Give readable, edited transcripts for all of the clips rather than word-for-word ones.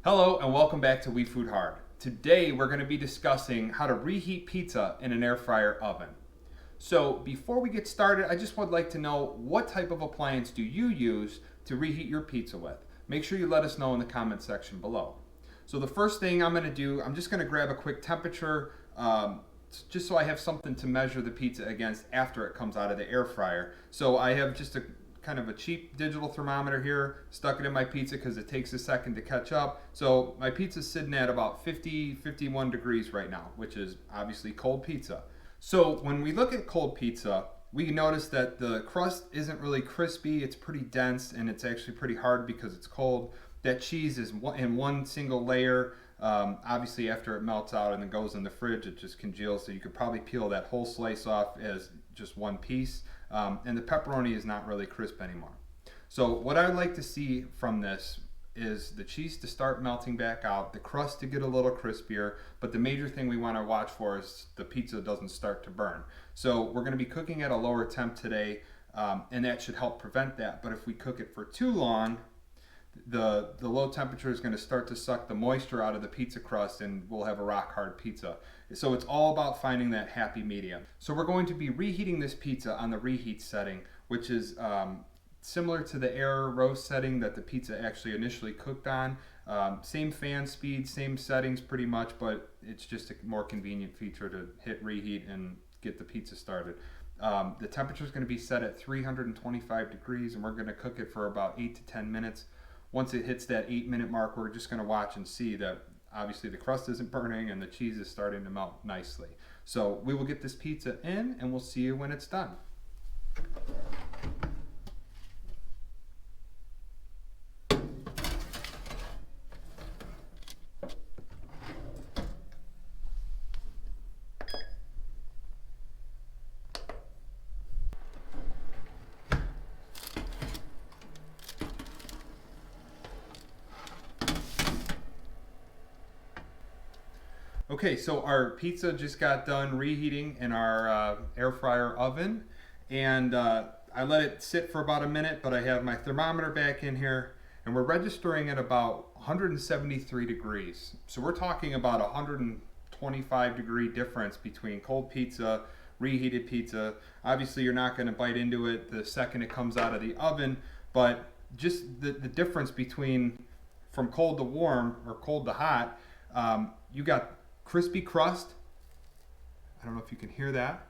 Hello and welcome back to We Food Hard. Today we're going to be discussing how to reheat pizza in an air fryer oven. So before we get started, I just would like to know what type of appliance do you use to reheat your pizza with? Make sure you let us know in the comment section below. So the first thing I'm going to do, I'm just going to grab a quick temperature just so I have something to measure the pizza against after it comes out of the air fryer. So I have just a kind of a cheap digital thermometer here, stuck it in my pizza because it takes a second to catch up. So my pizza's sitting at about 51 degrees right now, which is obviously cold pizza. So when we look at cold pizza, we notice that the crust isn't really crispy, it's pretty dense, and it's actually pretty hard because it's cold. That cheese is in one single layer. Obviously after it melts out and then goes in the fridge, it just congeals, so you could probably peel that whole slice off as just one piece. And the pepperoni is not really crisp anymore. So what I would like to see from this is the cheese to start melting back out, the crust to get a little crispier, but the major thing we want to watch for is the pizza doesn't start to burn. So we're going to be cooking at a lower temp today, and that should help prevent that. But if we cook it for too long, the low temperature is going to start to suck the moisture out of the pizza crust and we'll have a rock hard pizza. So it's all about finding that happy medium. So we're going to be reheating this pizza on the reheat setting, which is similar to the air roast setting that the pizza actually initially cooked on. Same fan speed, same settings pretty much, but it's just a more convenient feature to hit reheat and get the pizza started. The temperature is going to be set at 325 degrees and we're going to cook it for about 8 to 10 minutes. Once it hits that 8-minute mark, we're just going to watch and see that obviously the crust isn't burning and the cheese is starting to melt nicely. So we will get this pizza in and we'll see you when it's done. Okay, so our pizza just got done reheating in our air fryer oven, and I let it sit for about a minute, but I have my thermometer back in here, and we're registering at about 173 degrees. So we're talking about a 125 degree difference between cold pizza, reheated pizza. Obviously, you're not going to bite into it the second it comes out of the oven, but just the difference between from cold to warm or cold to hot, you got crispy crust. I don't know if you can hear that.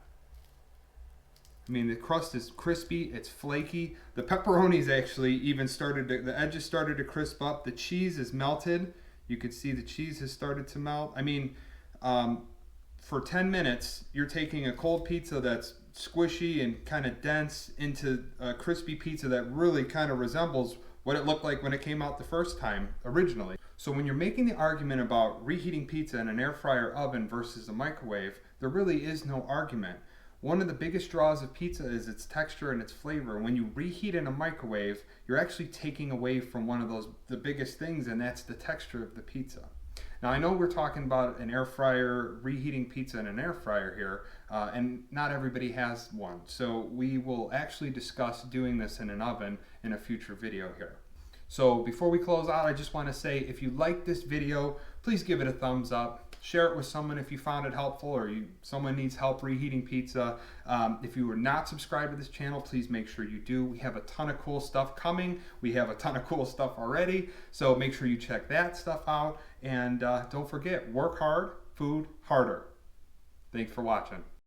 I mean, the crust is crispy, it's flaky. The pepperoni's actually even started to, the edges started to crisp up. The cheese is melted. You can see the cheese has started to melt. I mean, for 10 minutes, you're taking a cold pizza that's squishy and kind of dense into a crispy pizza that really kind of resembles what it looked like when it came out the first time originally. So when you're making the argument about reheating pizza in an air fryer oven versus a microwave, there really is no argument. One of the biggest draws of pizza is its texture and its flavor. When you reheat in a microwave, you're actually taking away from one of the biggest things, and that's the texture of the pizza. Now I know we're talking about an air fryer, reheating pizza in an air fryer here, and not everybody has one. So we will actually discuss doing this in an oven in a future video here. So before we close out, I just want to say if you like this video, please give it a thumbs up. Share it with someone if you found it helpful or someone needs help reheating pizza. If you are not subscribed to this channel, please make sure you do. We have a ton of cool stuff coming. We have a ton of cool stuff already. So make sure you check that stuff out. And don't forget, work hard, food harder. Thanks for watching.